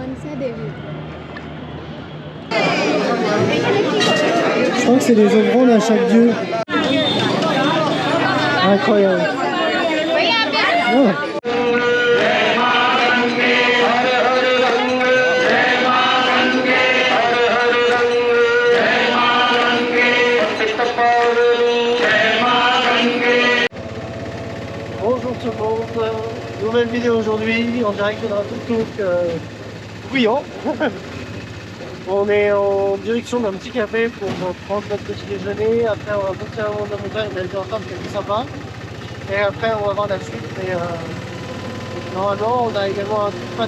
Je crois que c'est des offrandes à chaque dieu. Incroyable. Oh. Bonjour tout le monde, nouvelle vidéo aujourd'hui en direct de tuk-tuk bouillant. On est en direction d'un petit café pour prendre notre petit déjeuner. Après on va monter un monde de montagne, on a été ensemble, c'est sympa. Et après on va voir la suite. Mais normalement on a également un truc pas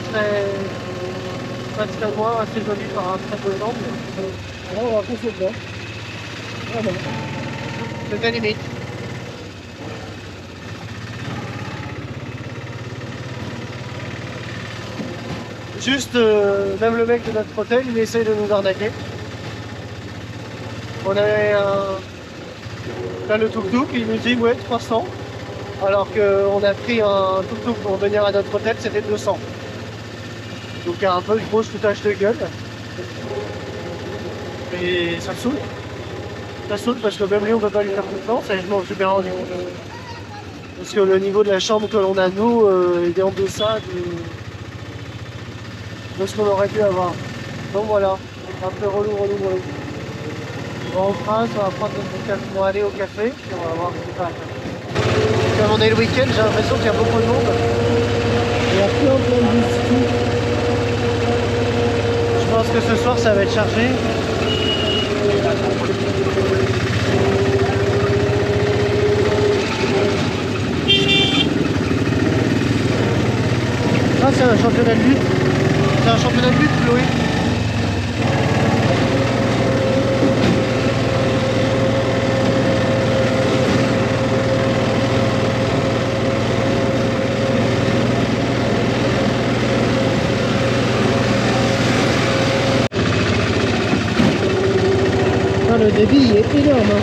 très loin, assez joli par un très beau angle. Là on va foncer dedans. Voilà. C'est la limite. Juste, même le mec de notre hôtel, il essaye de nous arnaquer. On avait là le tuk-tuk, il nous dit ouais 300, alors qu'on a pris un tuk-tuk pour venir à notre hôtel, c'était 200. Donc il y a un peu de gros foutage de gueule. Et ça saoule. Ça saoule parce que même lui on peut pas lui faire confiance et je m'en suis bien rendu compte. Parce que le niveau de la chambre que l'on a nous est en deçà de ce qu'on aurait pu avoir. Donc voilà, un peu relou. On France, on va prendre notre café, on va aller au café, et on va voir ce qui se passe. Comme on est le week-end, j'ai l'impression qu'il y a beaucoup de monde. Il y a plein de bus. Je pense que ce soir ça va être chargé. Ah, c'est un championnat de lutte. C'est un championnat de lutte, Chloé. Ah, le débit il est énorme. Hein.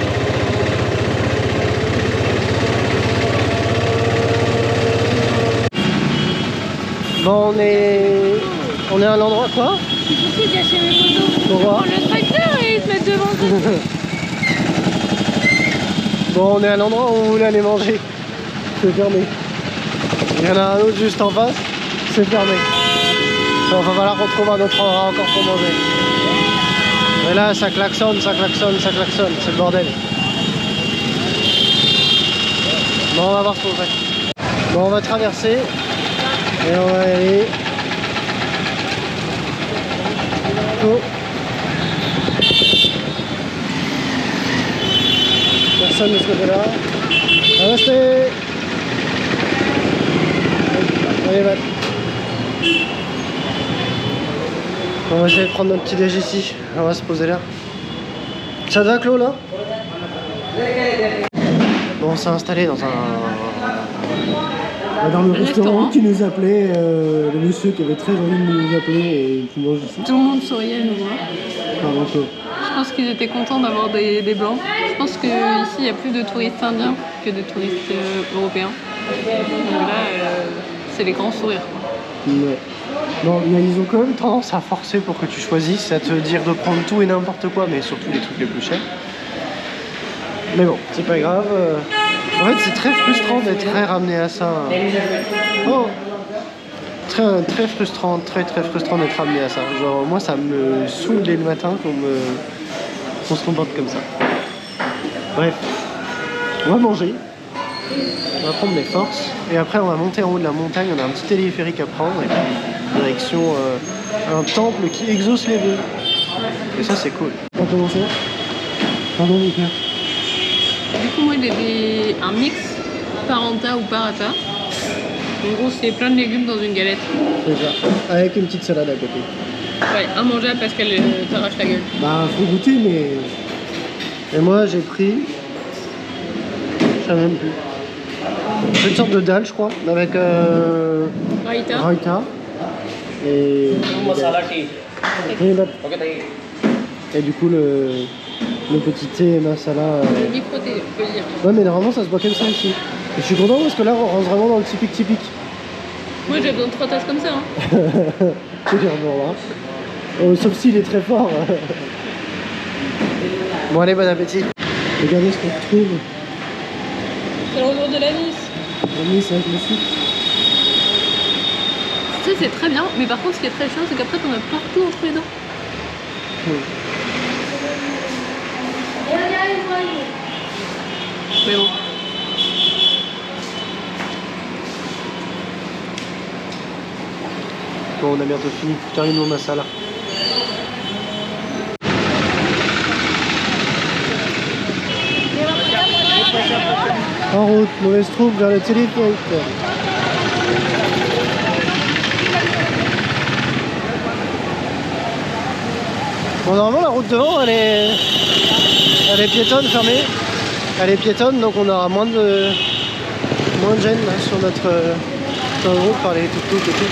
Bon, on est à l'endroit quoi? C'est difficile d'acheter mes photos. Pourquoi? Le tracteur et ils se mettent devant toi. Bon, on est à l'endroit où on voulait aller manger. C'est fermé. Il y en a un autre juste en face. C'est fermé. Il va falloir qu'on trouve un autre endroit encore pour manger. Mais là, ça klaxonne. C'est le bordel. Bon, on va voir ce qu'on fait. Bon, on va traverser. Et on va y aller. Oh. Personne de ce côté-là. Restez. Allez, va. On va essayer de prendre notre petit déj ici. On va se poser là. Ça te va, Claude, là? Bon, on s'est installé dans le restaurant qui nous appelait, le monsieur qui avait très envie de nous appeler et qui mange ici. Tout le monde souriait à nous voir. Pardon, Claude. Je pense qu'ils étaient contents d'avoir des blancs. Je pense qu'ici il y a plus de touristes indiens que de touristes européens. Donc là, c'est les grands sourires. Ouais. Bon, ils ont quand même tendance à forcer pour que tu choisisses, à te dire de prendre tout et n'importe quoi, mais surtout les trucs les plus chers. Mais bon, c'est pas grave. En fait, c'est très frustrant d'être ramené à ça. Oh, très frustrant, très frustrant d'être ramené à ça. Genre, moi, ça me saoule dès le matin qu'on se comporte comme ça. Bref, on va manger. On va prendre des forces. Et après, on va monter en haut de la montagne. On a un petit téléphérique à prendre. Et puis, direction un temple qui exauce les vœux. Et ça, c'est cool. On va commencer. Pardon, mon cœur. Du coup, moi j'ai un mix parenta ou parata. En gros, c'est plein de légumes dans une galette. C'est ça. Avec une petite salade à côté. Ouais, immangeable parce qu'elle t'arrache la gueule. Bah, faut goûter, mais. Et moi, j'ai pris. Je sais même plus. C'est une sorte de dalle, je crois, avec raita. Et. Et du coup, le petit thé masala. Micro-thé, on peut le dire. Ouais, mais normalement, ça se boit comme ça ici. Et je suis content parce que là, on rentre vraiment dans le typique. Moi j'ai besoin de 3 tasses comme ça. Hein. C'est bien bon, hein. Oh, sauf s'il est très fort. Bon allez, bon appétit. Regardez ce qu'on retrouve. C'est le retour de l'anis. L'anis avec le sucre. Ça c'est très bien, mais par contre ce qui est très chiant c'est qu'après t'en as partout entre les dents. Mais bon. Bon, on a bientôt fini. Termine mon masala. En route, mauvaise troupe vers le téléphérique. Bon, normalement la route devant elle est piétonne, fermée. Elle est piétonne, donc on aura moins de gêne là, sur notre route par les tuk-tuk et tout.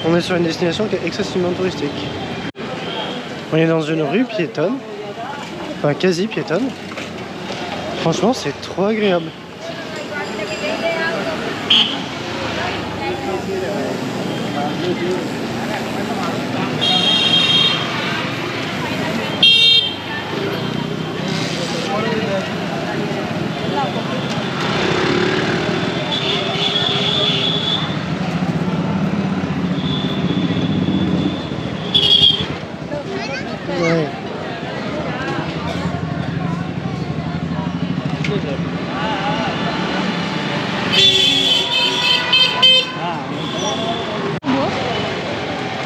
On est sur une destination qui est excessivement touristique. On est dans une rue piétonne, enfin quasi piétonne. Franchement, c'est trop agréable. Ouais.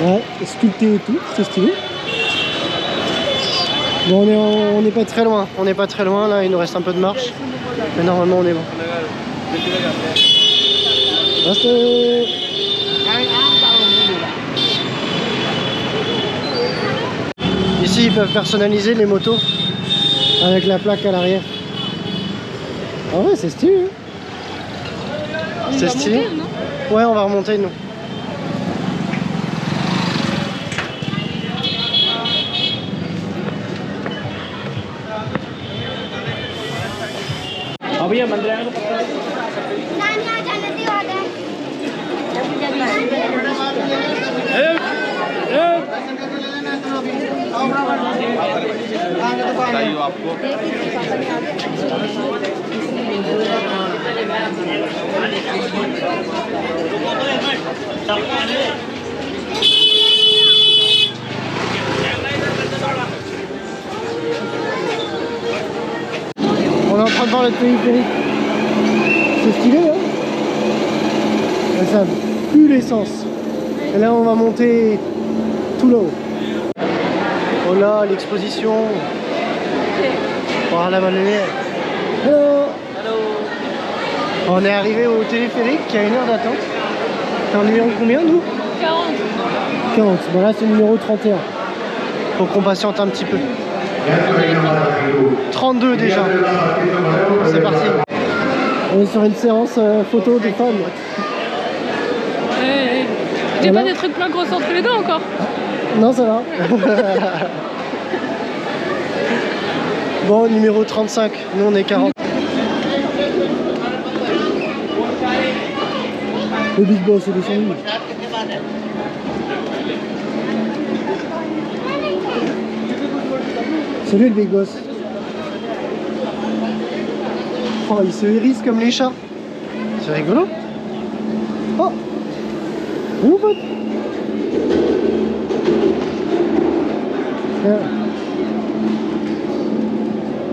Ouais, sculpté et tout, c'est stylé. Bon, on n'est pas très loin. On n'est pas très loin là, il nous reste un peu de marche. Mais normalement on est bon. Restez. Ici ils peuvent personnaliser les motos avec la plaque à l'arrière. Ah ouais, c'est stylé. C'est stylé. Remonter, non? Ouais, on va remonter nous. On est en train de voir le téléphérique. C'est stylé, hein? Et ça pue l'essence. Et là, on va monter tout là-haut. Oh là, l'exposition. Voir la lumière. Hello. On est arrivé au téléphérique qui a 1 heure d'attente. C'est en numéro combien, nous? 40. 40. Bon, là, c'est le numéro 31. Faut qu'on patiente un petit peu. 32 déjà. C'est parti. On est sur une séance photo des femmes. J'ai pas des trucs plein grosses entre les dents encore. Non, ça va. Bon, numéro 35. Nous, on est 40. Le Big Boss est descendu. C'est lui le Big Boss. Oh, il se hérisse comme les chats. C'est rigolo. Oh, mon pote.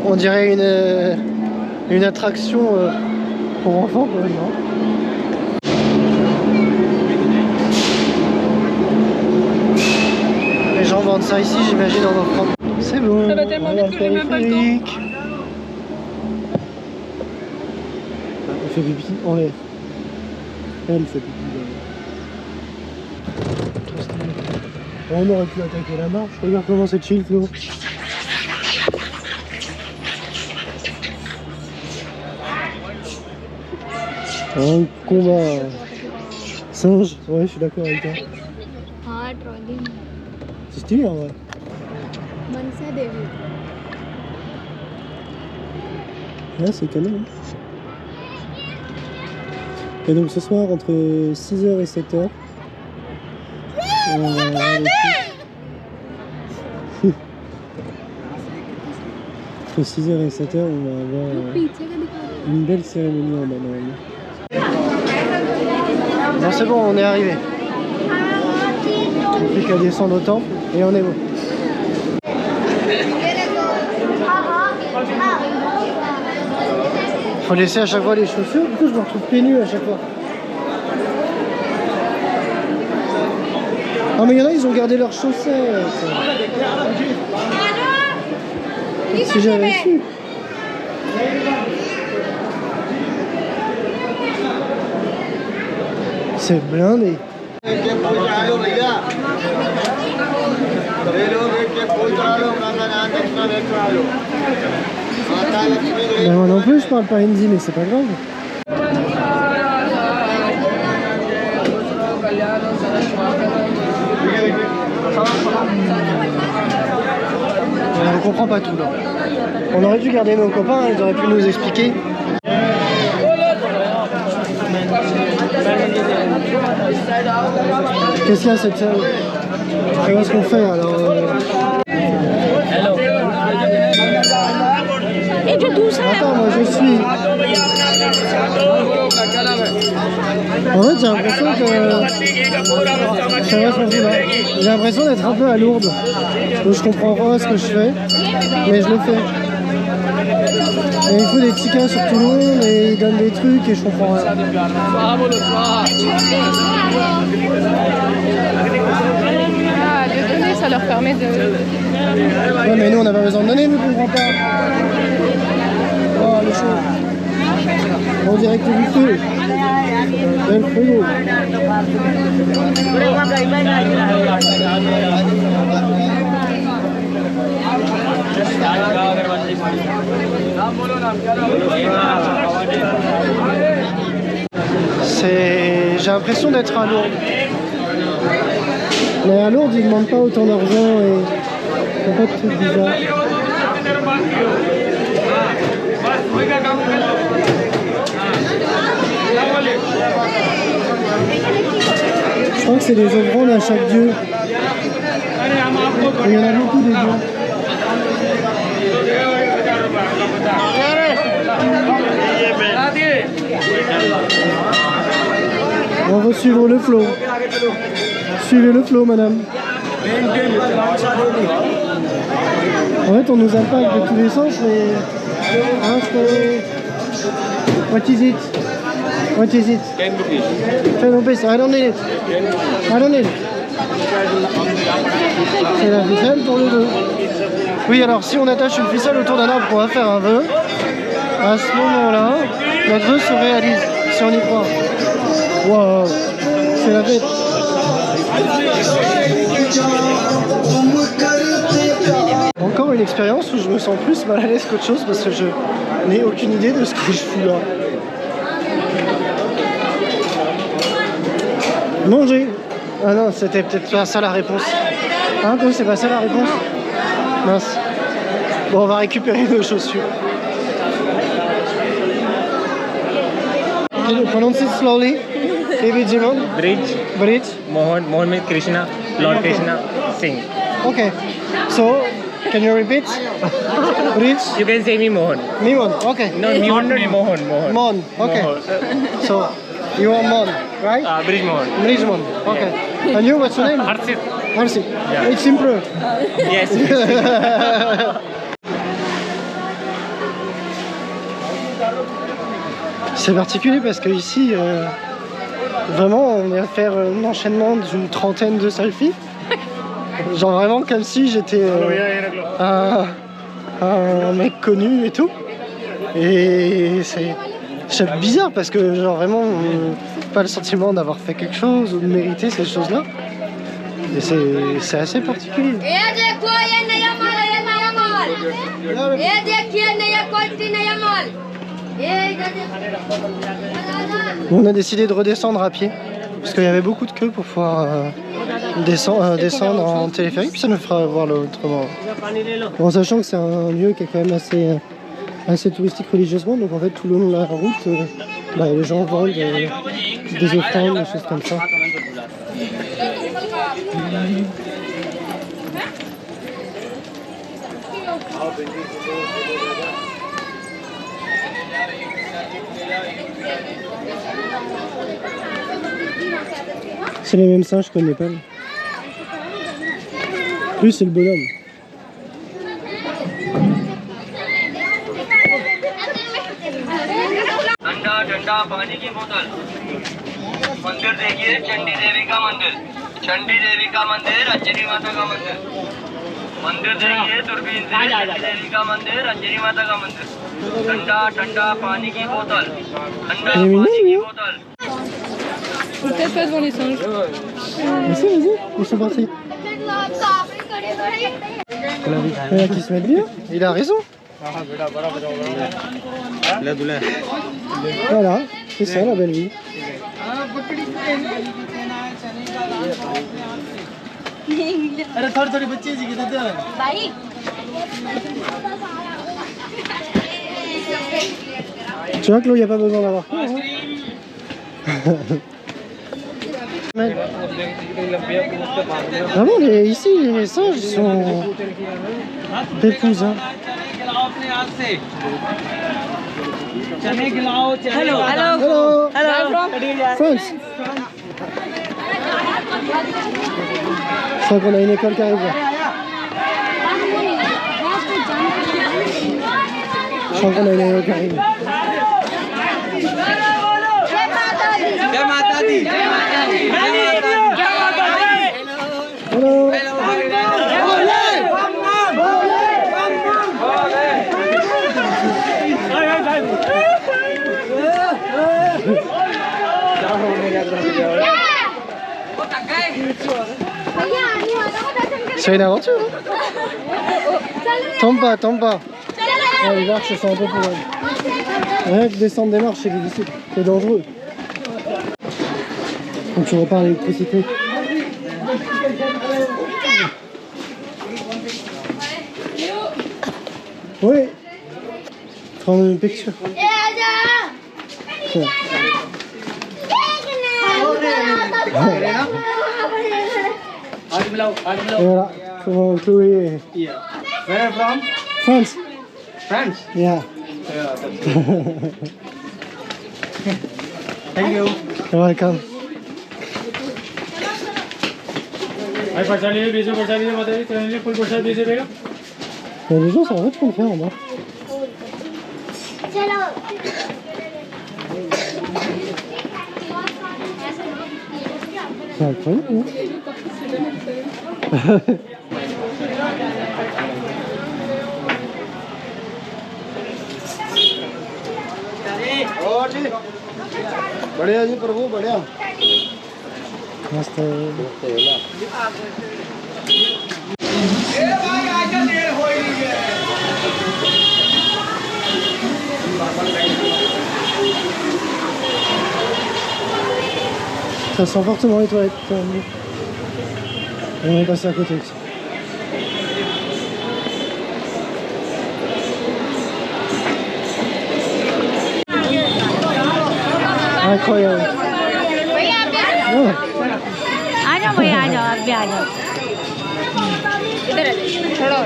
On dirait une attraction pour enfants, quoi, non? Les gens vendent ça ici, j'imagine, en offrant. C'est bon. Ça va tellement vite que j'ai même pas le temps. Elle fait pipi en l'air. Elle fait pipi en l'air. On aurait pu attaquer la marche. Regarde comment c'est chill, Flo. Un combat. Singe, ouais, je suis d'accord avec toi. हाँ ट्रॉली में C'est stylé en vrai. Mansa Devi Ouais, c'est canon. Hein. Et donc ce soir, entre 6h et 7h, entre 6h et 7h, on va avoir पीछे का दिखा une belle cérémonie en bas normalement. Bon, c'est bon, on est arrivé. On plus qu'à descendre au temple et on est bon. Faut laisser à chaque fois les chaussures, du coup je me retrouve pieds nus à chaque fois. Ah mais il y en a, ils ont gardé leurs chaussettes. Si j'avais su. C'est blindé. Ben moi non plus je parle pas hindi mais c'est pas grave. On ne comprend pas tout là. On aurait dû garder nos copains, ils auraient pu nous expliquer. Qu'est-ce qu'il y a cette salle? Qu'est-ce qu'on fait alors ये जो दूसरा Attends, moi je suis. En fait, j'ai l'impression que. Je sais pas ce qu'on fout là. J'ai l'impression d'être un peu à Lourdes. Donc je comprends pas ce que je fais, mais je le fais. Et il faut des tickets sur tout le monde et ils donnent des trucs et je comprends rien. Ah, de donner, ça leur permet de... Ouais, mais nous on n'a pas besoin de donner, nous on comprend pas. Oh, le chaud. En direct du feu. Del fuego. J'ai l'impression d'être à Lourdes. Mais à Lourdes, ils ne demandent pas autant d'argent et ils font pas de trucs bizarres. Je crois que c'est des offrandes à chaque dieu. Et il y en a beaucoup des dieux. On va suivre le flot. Suivez le flot, madame. En fait, on nous impacte de tous les sens, mais... Hein, What is it? What is it? 10 rupees. 10 rupees. I don't need it. I don't need it. C'est la ficelle pour le vœu. Oui, alors si on attache une ficelle autour d'un arbre qu'on va faire un vœu, à ce moment-là, notre vœu se réalise, si on y croit. Waouh, c'est la fête. Encore une expérience où je me sens plus mal à l'aise qu'autre chose parce que je n'ai aucune idée de ce que je fous là. Manger. Ah non, c'était peut-être pas ça la réponse. Hein, quoi, c'est pas ça la réponse? Mince. Bon, on va récupérer nos chaussures. Can you pronounce it slowly? Baby Jimon? Bridge. Bridge? Mohan. Mohan means Krishna. Lord Krishna. Sing. Okay. So, can you repeat? Bridge? You can say me Mohan. Mimon, okay. No, Mohan, not Mohan. Mohan. Mon, okay. Mohan. So, you are Mon, right? Bridge Mohan. Bridge Mon, okay. And you, what's your name? Harshit. Merci. Yeah. It's simple. Yes. C'est particulier parce que ici, vraiment, on est à faire un enchaînement d'une trentaine de selfies. Genre vraiment comme si j'étais un mec connu et tout. Et c'est bizarre parce que genre vraiment, on pas le sentiment d'avoir fait quelque chose ou de mériter ces choses-là. Et c'est assez particulier. On a décidé de redescendre à pied parce qu'il y avait beaucoup de queues pour pouvoir descendre en téléphérique, puis ça nous fera voir l'autrement. En sachant que c'est un lieu qui est quand même assez touristique religieusement, donc en fait tout le long de la route, les gens vendent des offrandes, des choses comme ça. C'est les mêmes singes qu'au Népal. Lui, c'est le bonhomme. ठंडा ठंडा पानी की बोतल मंदिर देखिए चंडी देवी का मंदिर चंडी देवी का मंदिर अंजनी माता का मंदिर मंदिर देखिए दूरबीन से चंडी देवी का मंदिर अंजनी माता का मंदिर ठंडा ठंडा पानी की बोतल ठंडा पानी की बोतल Peut-être pas devant les singes. Vas-y, ils sont partis. Il y en a qui se mettent bien, il a raison. Voilà, c'est ça la belle vie. Tu vois que là, il n'y a pas besoin d'avoir peur. Hein. Ah bon, ici, les singes sont épouses. Hein. Hello. Hello. France. Je crois qu'on a une école qui arrive là. Je crois qu'on a une école qui arrive. Hello. C'est une aventure. Hein. Tombe pas. Ouais, les marches sont un peu pour elle. Rien que descendre des marches, c'est difficile. C'est dangereux. Donc tu repars à l'électricité. Oui. Prendre une picture. Ouais. Et voilà, comment Chloé. Where from? France. France. Yeah. Thank you. You're welcome. भाई प्रसाद लीजिए 20 प्रसाद लीजिए बताइए तो लीजिए फुल प्रसाद दीजिएगा Les gens sont arrêtent de le faire en bas. C'est incroyable, hein. बढ़िया जी प्रभु बढ़िया मस्त ça sent fortement les toilettes. On est passé à côté aussi. Incroyable. Oh. आ जाओ भैया आ जाओ आप भी आ जाओ इधर चलो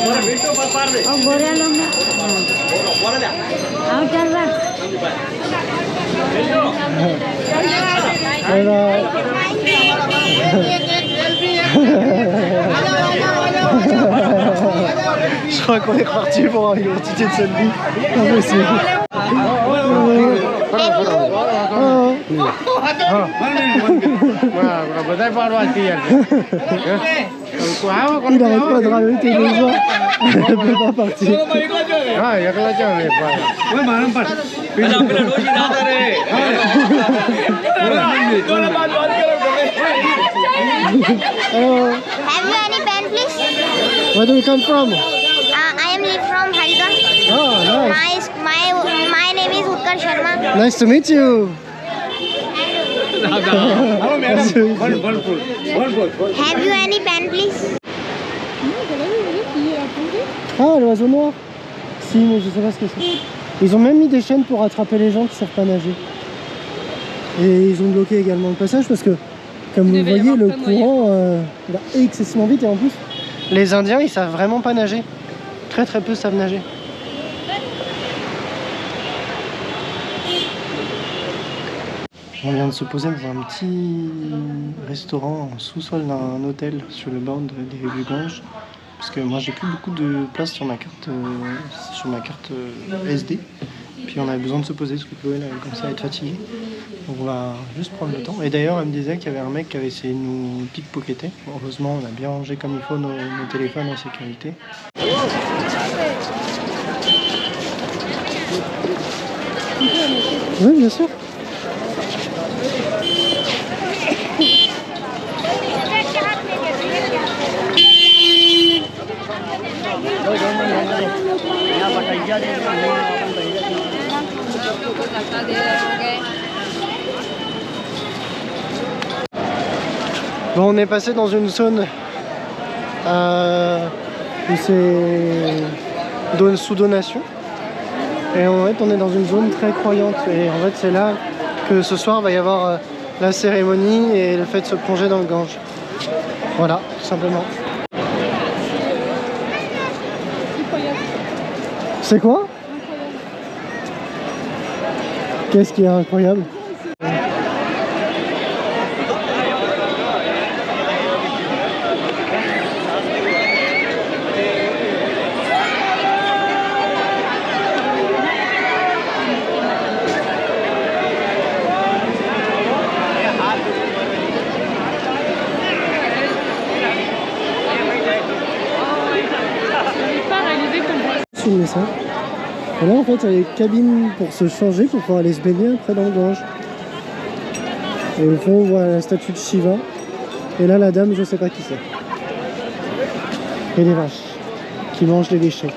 और गोरिया लोग ना आओ चल रहा Je crois qu'on est reparti pour une identité de selfie. Impossible. Il n'arrête pas de rajouter les gens. Il ne peut pas partir. Have you any pen, please? Where do you come from? I am live from Haridwar. Oh, nice. My name is Utkar Sharma. Nice to meet you. Have you any pen, please? Ah, l'oiseau noir. Si, mais je sais pas ce que c'est. Ils ont même mis des chaînes pour attraper les gens qui savent pas nager. Et ils ont bloqué également le passage parce que, comme vous le voyez, le courant va excessivement vite. Et en plus, les Indiens, ils savent vraiment pas nager. Très très peu savent nager. On vient de se poser dans un petit restaurant en sous-sol d'un hôtel sur le bord du Gange. Parce que moi j'ai plus beaucoup de place sur ma carte SD. Puis on avait besoin de se poser parce que Chloé elle commençait à être fatiguée. Donc on va juste prendre le temps. Et d'ailleurs elle me disait qu'il y avait un mec qui avait essayé de nous pickpocketer. Bon, heureusement on a bien rangé comme il faut nos téléphones en sécurité. Oui bien sûr. Bon, on est passé dans une zone où c'est sous donation. Et en fait, on est dans une zone très croyante. Et en fait, c'est là que ce soir va y avoir la cérémonie et le fait de se plonger dans le Gange. Voilà, tout simplement. C'est quoi? Qu'est-ce qui est incroyable? Filmer ça. Et là en fait il y a des cabines pour se changer pour pouvoir aller se baigner après dans le Gange. Et au fond on voit la statue de Shiva. Et là la dame je sais pas qui c'est. Et les vaches qui mangent les déchets.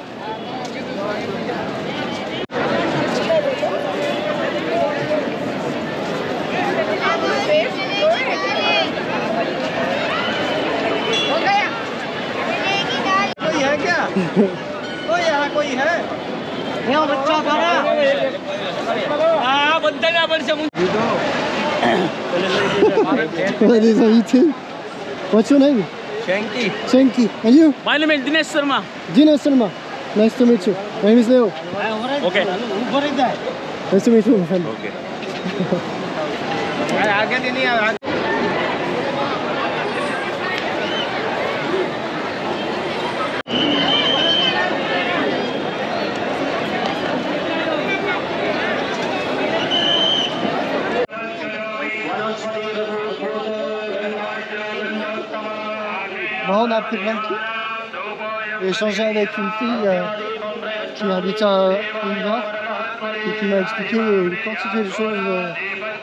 On a des invités. What's your name? Shanky. Shanky. And you? My name is Dinesh Sharma. Dinesh Sharma. Nice to meet you. My name is Leo. Okay. Nice to meet you, my friend. Okay. Bon, on a pris plein de trucs. J'ai échangé avec une fille qui habite à Inva et qui m'a expliqué une quantité de choses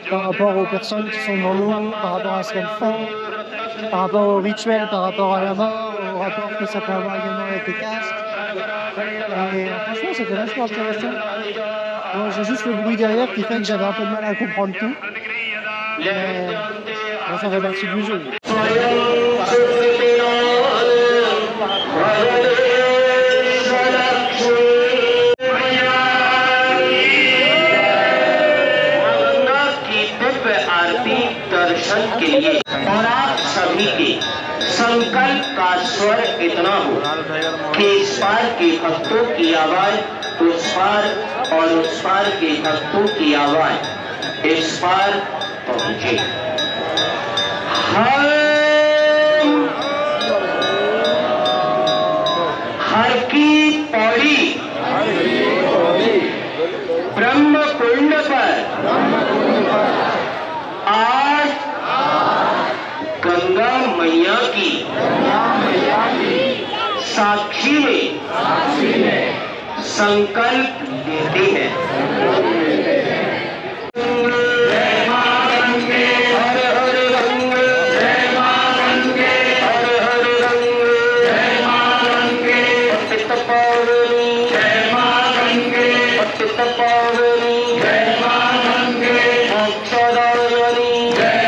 par rapport aux personnes qui sont devant nous, par rapport à ce qu'elles font, par rapport au rituel, par rapport à la mort, au rapport que ça peut avoir également avec les castes. Et franchement, c'était vachement intéressant. Bon, j'ai juste le bruit derrière qui fait que j'avais un peu de mal à comprendre tout. Mais bon, ça fait partie du jeu. दर्शन के लिए और आप सभी के संकल्प का स्वर इतना हो कि इस पार के भक्तों की आवाज उस पार और उस पार के भक्तों की आवाज इस पार पहुंचे। हर की पौड़ी ब्रह्म कुंड पर आज गंगा मैया की साक्षी में संकल्प लेते हैं। जय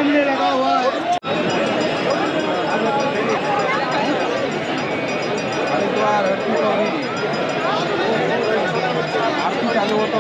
सामने लगा हुआ है। चालू होता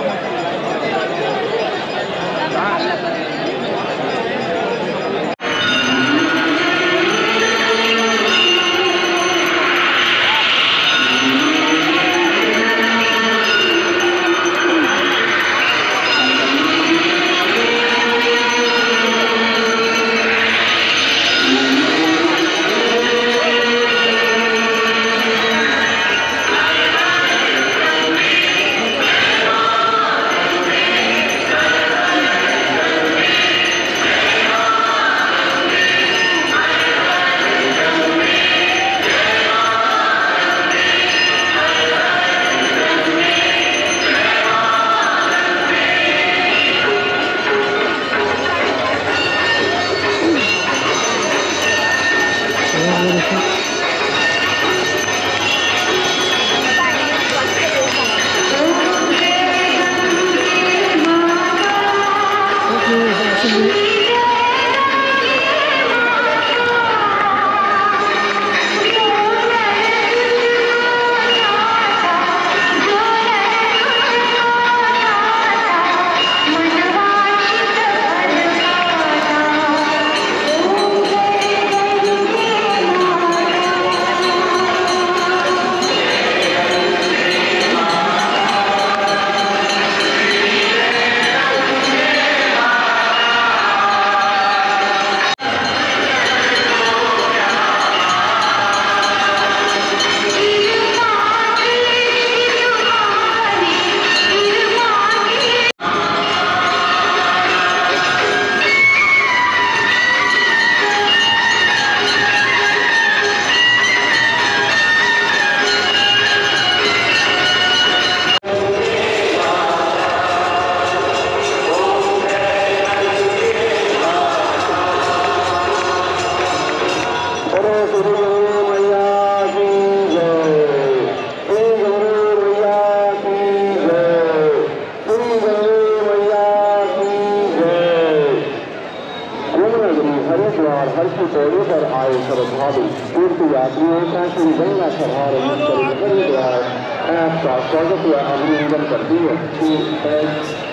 आपका स्वागत या अभिनंदन करती है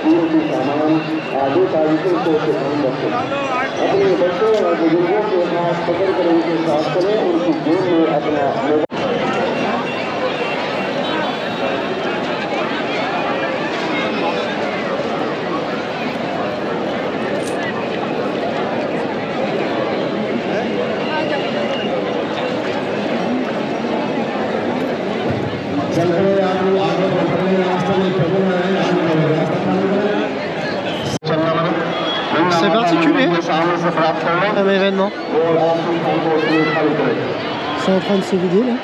कीमती सामान आगे तारीखों को ध्यान रखें। अपने बच्चों और बुजुर्गों के हाथ पकड़ कर उनके साथ करें, उनकी जेब में अपना C'est particulier comme événement. C'est en train de se vider là.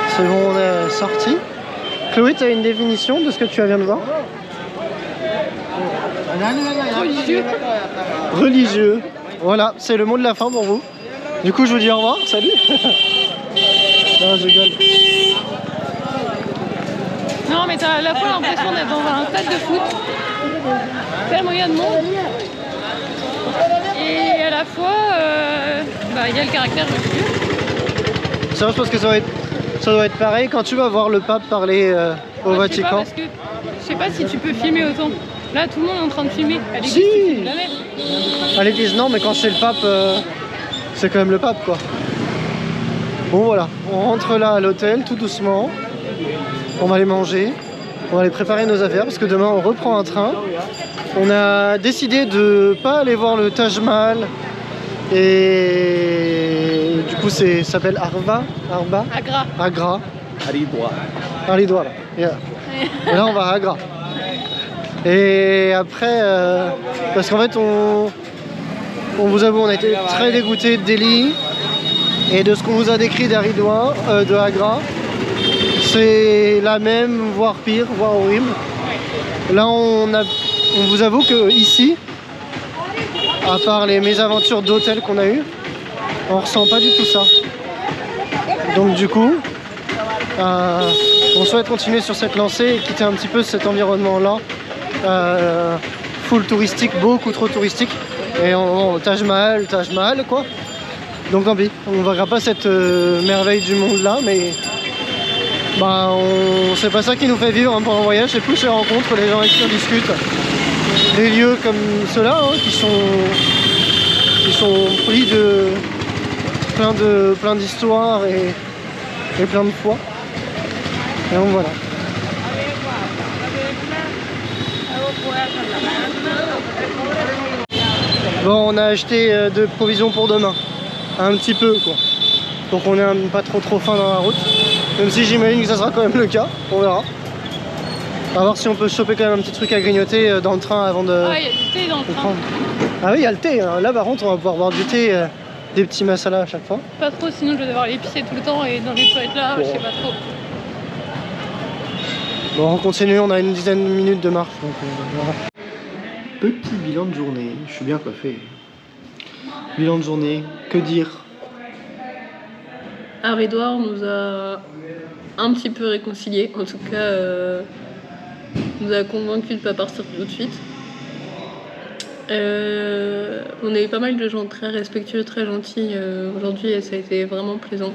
C'est bon, on est sorti. Chloé, tu as une définition de ce que tu viens de voir? Religieux. Religieux. Voilà, c'est le mot de la fin pour vous. Du coup, je vous dis au revoir. Salut. Non, je rigole. Non, mais t'as à la fois l'impression d'être dans un stade de foot. Tellement il y a de monde. Et à la fois, il y a le caractère religieux. Ça, je pense que ça doit être pareil quand tu vas voir le pape parler au Vatican. Je sais pas si tu peux filmer autant. Là, tout le monde est en train de filmer. À l'église, Si. tu filmes jamais. À l'église, non, mais quand c'est le pape, c'est quand même le pape, quoi. Bon, voilà, on rentre là à l'hôtel, tout doucement. On va aller manger. On va aller préparer nos affaires, parce que demain, on reprend un train. On a décidé de pas aller voir le Taj Mahal. Et du coup, ça s'appelle Agra. Haridwar, là. Yeah. Et là, on va à Agra. Et après, parce qu'en fait, on vous avoue, on a été très dégoûtés de Delhi et de ce qu'on vous a décrit d'Haridwar, de Agra. C'est la même, voire pire, voire horrible. Là, on vous avoue que ici, à part les mésaventures d'hôtel qu'on a eues, on ressent pas du tout ça. Donc du coup, on souhaite continuer sur cette lancée et quitter un petit peu cet environnement-là, full touristique, beaucoup trop touristique. Et Taj Mahal quoi. Donc tant pis, on verra pas cette merveille du monde là, mais bah c'est pas ça qui nous fait vivre hein, pendant le voyage, c'est plus les rencontres, les gens avec qui on discute. Des lieux comme ceux-là hein, qui sont pris de plein d'histoires et plein de foi. Et donc voilà. Bon, on a acheté de provisions pour demain, un petit peu quoi, donc on est pas trop faim dans la route, même si j'imagine que ça sera quand même le cas, on verra. On va voir si on peut choper quand même un petit truc à grignoter dans le train avant de... Ah, il y a du thé dans le train. Ah oui, il y a le thé, hein. Là par contre on va pouvoir boire du thé, des petits masalas à chaque fois. Pas trop, sinon je vais devoir l'épicer tout le temps et dans les toilettes là, Bon. je sais pas trop. Bon, on continue, on a une dizaine de minutes de marche, donc voilà. Petit bilan de journée, je suis bien coiffé. Bilan de journée, que dire? Haridwar nous a un petit peu réconciliés, en tout cas nous a convaincus de ne pas partir tout de suite. On a eu pas mal de gens très respectueux, très gentils aujourd'hui et ça a été vraiment plaisant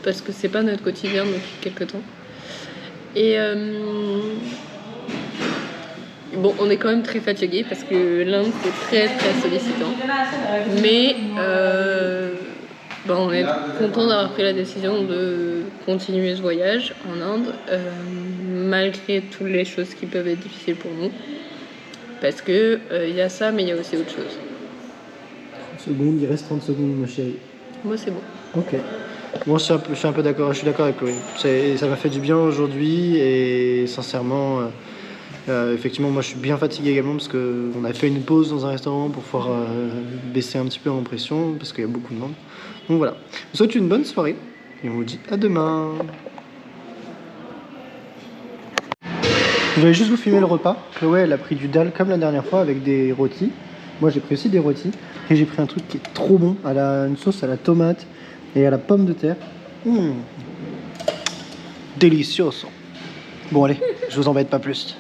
parce que c'est pas notre quotidien depuis quelques temps. Et bon, on est quand même très fatigué parce que l'Inde c'est très sollicitant. Mais on est content d'avoir pris la décision de continuer ce voyage en Inde malgré toutes les choses qui peuvent être difficiles pour nous. Parce que y a ça, mais il y a aussi autre chose. 30 secondes, il reste 30 secondes ma chérie. Moi c'est bon. Ok. Moi je suis un peu d'accord, je suis d'accord avec Chloé. Ça m'a fait du bien aujourd'hui et sincèrement, effectivement moi je suis bien fatigué également parce qu'on a fait une pause dans un restaurant pour pouvoir baisser un petit peu en pression parce qu'il y a beaucoup de monde. Donc voilà. Je vous souhaite une bonne soirée et on vous dit à demain. Je vais juste vous filmer le repas. Chloé elle a pris du dal comme la dernière fois avec des rôtis. Moi j'ai pris aussi des rôtis et j'ai pris un truc qui est trop bon. Elle a une sauce à la tomate et à la pomme de terre. Delicioso. Bon allez, je vous embête pas plus.